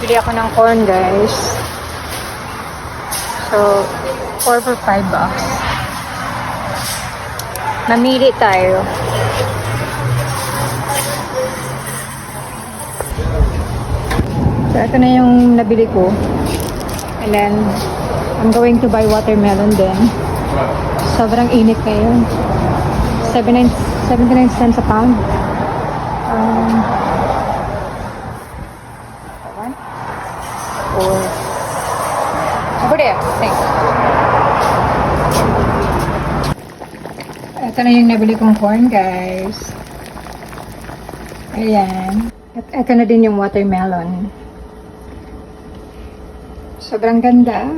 Bili ako ng corn, guys. So, 4 for $5. Mamili tayo. So, ito na yung nabili ko. And then, I'm going to buy watermelon din. Sobrang init ngayon. 79 cents a pound. Or over there. Thanks. Ito na yung nabili kong corn, guys. Ayan. At ito na din yung watermelon. Sobrang ganda.